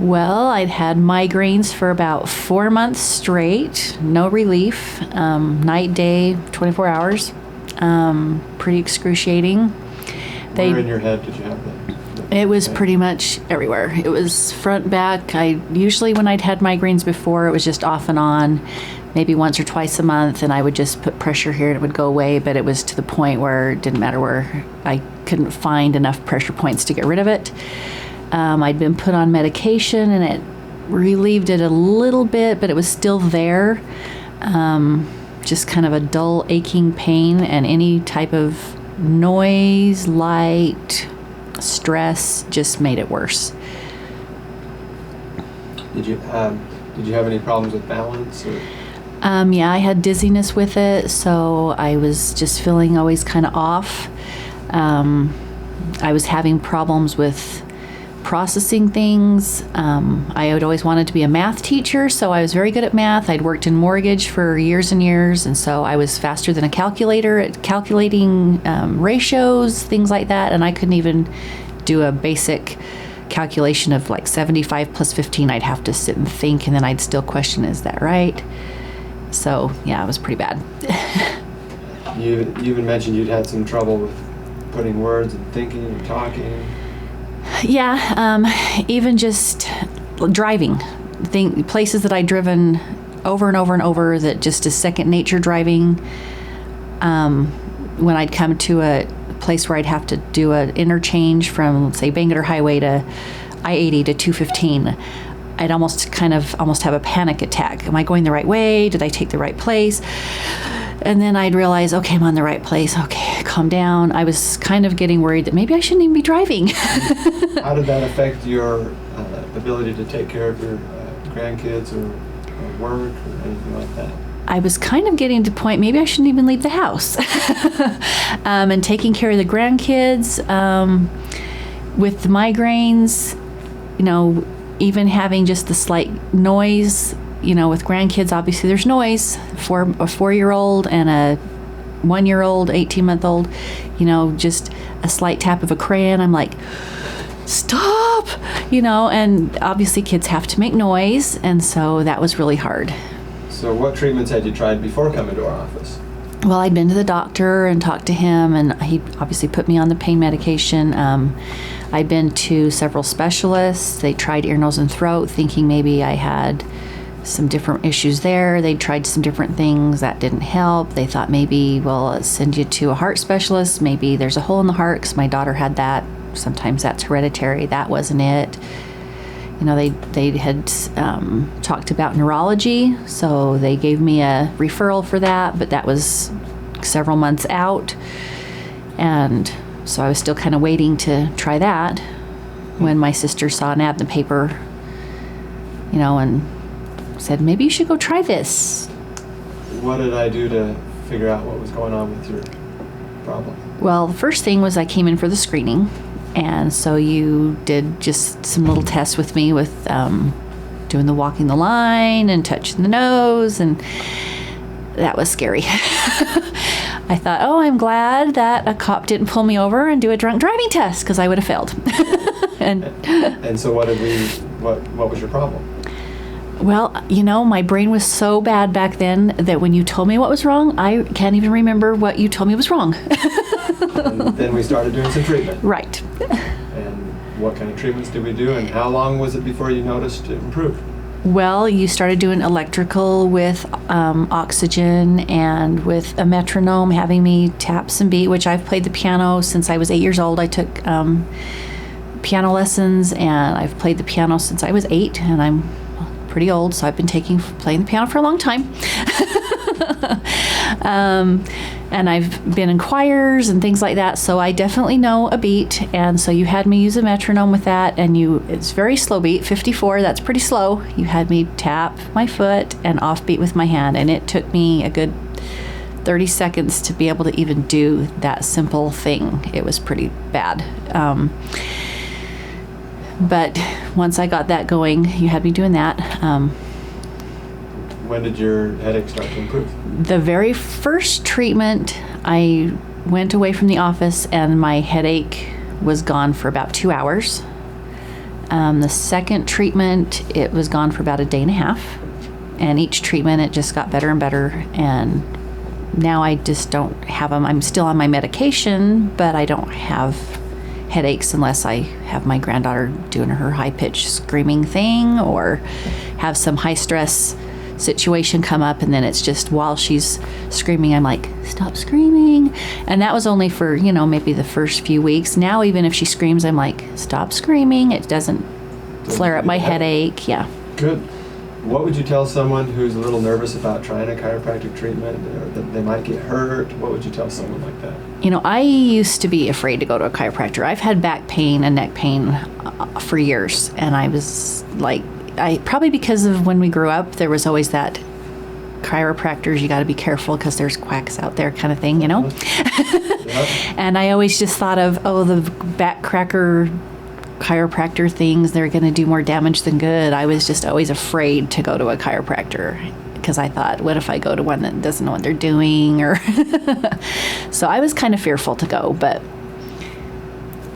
Well, I'd had migraines for about 4 months straight, no relief, night, day, 24 hours, pretty excruciating. Where in your head did you have that? It was pretty much everywhere. It was front, back. Usually when I'd had migraines before, it was just off and on, maybe once or twice a month, and I would just put pressure here and it would go away, but it was to the point where it didn't matter where. I couldn't find enough pressure points to get rid of it. I'd been put on medication and it relieved it a little bit, but it was still there. Just kind of a dull, aching pain, and any type of noise, light, stress just made it worse. Did you have any problems with balance? Or? Yeah, I had dizziness with it, so I was just feeling always kind of off. I was having problems with processing things. I had always wanted to be a math teacher, so I was very good at math. I'd worked in mortgage for years and years, and so I was faster than a calculator at calculating ratios, things like that, and I couldn't even do a basic calculation of like 75 plus 15. I'd have to sit and think, and then I'd still question, is that right? So yeah, it was pretty bad. You even mentioned you'd had some trouble with putting words and thinking and talking. Yeah, even just driving, places that I'd driven over and over and over that just is second nature driving. When I'd come to a place where I'd have to do an interchange from, say, Bangor Highway to I-80 to 215, I'd almost have a panic attack. Am I going the right way? Did I take the right place? And then I'd realize, okay, I'm on the right place. Okay, calm down. I was kind of getting worried that maybe I shouldn't even be driving. How did that affect your ability to take care of your grandkids or work or anything like that? I was kind of getting to the point, maybe I shouldn't even leave the house. And taking care of the grandkids, with the migraines, even having just the slight noise, with grandkids, obviously there's noise. For a 4-year-old and a 1-year-old, 18-month-old, just a slight tap of a crayon, I'm like, stop, and obviously kids have to make noise, and so that was really hard. So what treatments had you tried before coming to our office? Well, I'd been to the doctor and talked to him, and he obviously put me on the pain medication. I'd been to several specialists. They tried ear, nose, and throat, thinking maybe I had some different issues there. They tried some different things. That didn't help. They thought maybe, well, let's send you to a heart specialist. Maybe there's a hole in the heart, because my daughter had that. Sometimes that's hereditary. That wasn't it. They had talked about neurology, so they gave me a referral for that, but that was several months out. And so I was still kind of waiting to try that when my sister saw an ad in the paper, and said, maybe you should go try this. What did I do to figure out what was going on with your problem? Well, the first thing was I came in for the screening. And so you did just some little tests with me with doing the walking the line and touching the nose, and that was scary. I thought, I'm glad that a cop didn't pull me over and do a drunk driving test, because I would have failed. And so what was your problem? Well, my brain was so bad back then that when you told me what was wrong, I can't even remember what you told me was wrong. And then we started doing some treatment. Right. And what kind of treatments did we do, and how long was it before you noticed it improved? Well, you started doing electrical with oxygen and with a metronome, having me tap some beat, which I've played the piano since I was 8 years old. I took piano lessons, and I've played the piano since I was 8, and I'm pretty old, so I've been playing the piano for a long time. And I've been in choirs and things like that, so I definitely know a beat. And so you had me use a metronome with that, and it's very slow beat, 54, that's pretty slow. You had me tap my foot and off beat with my hand, and it took me a good 30 seconds to be able to even do that simple thing. It was pretty bad. But once I got that going, you had me doing that. When did your headache start to improve? The very first treatment, I went away from the office and my headache was gone for about 2 hours. The second treatment, it was gone for about a day and a half. And each treatment, it just got better and better. And now I just don't have them. I'm still on my medication, but I don't have headaches unless I have my granddaughter doing her high-pitched screaming thing or have some high-stress situation come up, and then it's just while she's screaming, I'm like, stop screaming. And that was only for, maybe the first few weeks. Now, even if she screams, I'm like, stop screaming. It doesn't flare up my headache. Yeah. Good. What would you tell someone who's a little nervous about trying a chiropractic treatment, or that they might get hurt? What would you tell someone like that? I used to be afraid to go to a chiropractor. I've had back pain and neck pain for years, and I was like, probably because of when we grew up, there was always that chiropractors, you got to be careful because there's quacks out there kind of thing, Yeah. And I always just thought of, the back cracker chiropractor things, they're going to do more damage than good. I was just always afraid to go to a chiropractor because I thought, what if I go to one that doesn't know what they're doing? Or so I was kind of fearful to go, but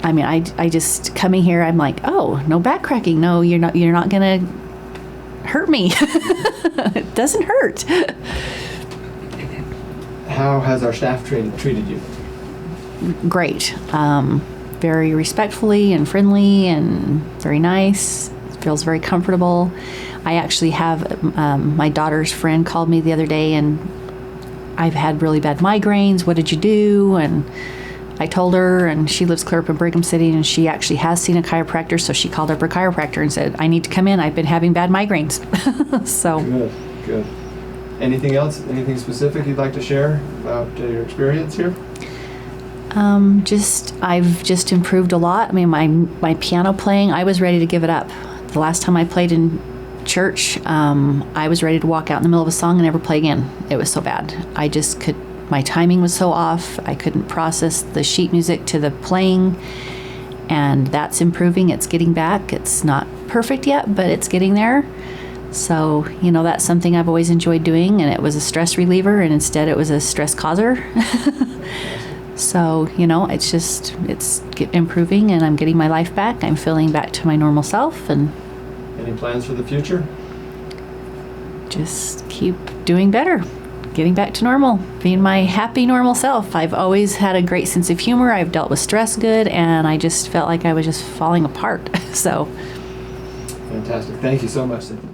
I mean, I just coming here, I'm like, oh, no back cracking. No, you're not going to hurt me. It doesn't hurt. How has our staff treated you? Great. Very respectfully and friendly and very nice. It feels very comfortable. I actually have my daughter's friend called me the other day, and I've had really bad migraines. What did you do? And I told her, and she lives clear up in Brigham City, and she actually has seen a chiropractor, so she called up her chiropractor and said, I need to come in. I've been having bad migraines. So Good. Anything else? Anything specific you'd like to share about your experience here? I've just improved a lot. I mean, my piano playing, I was ready to give it up. The last time I played in church, I was ready to walk out in the middle of a song and never play again. It was so bad. My timing was so off. I couldn't process the sheet music to the playing, and that's improving. It's getting back. It's not perfect yet, but it's getting there. So, that's something I've always enjoyed doing, and it was a stress reliever, and instead it was a stress causer. So, it's improving, and I'm getting my life back. I'm feeling back to my normal self, and Any plans for the future? just keep doing better, getting back to normal, being my happy, normal self. I've always had a great sense of humor. I've dealt with stress good, and I just felt like I was just falling apart. So Fantastic. Thank you so much, Cynthia.